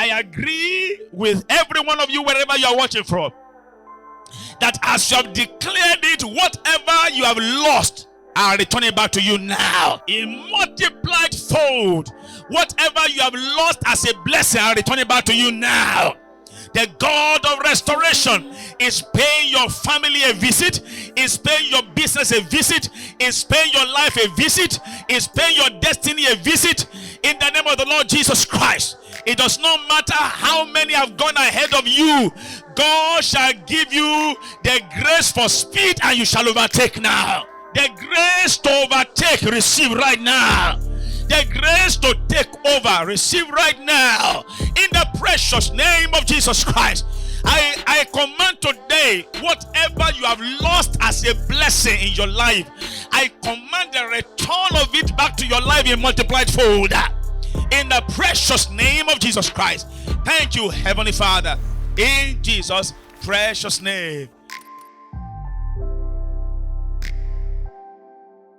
I agree with every one of you wherever you are watching from, that as you have declared it, whatever you have lost, I'll return it back to you now in multiplied fold. Whatever you have lost as a blessing, I'll return it back to you now. The God of restoration is paying your family a visit, is paying your business a visit, is paying your life a visit, is paying your destiny a visit in the name of the Lord Jesus Christ. It does not matter how many have gone ahead of you. God shall give you the grace for speed, and you shall overtake now. The grace to overtake, receive right now. The grace to take over, receive right now. In the precious name of Jesus Christ. I command today, whatever you have lost as a blessing in your life, I command the return of it back to your life in multiplied fold. In the precious name of Jesus Christ. Thank you, Heavenly Father. In Jesus' precious name.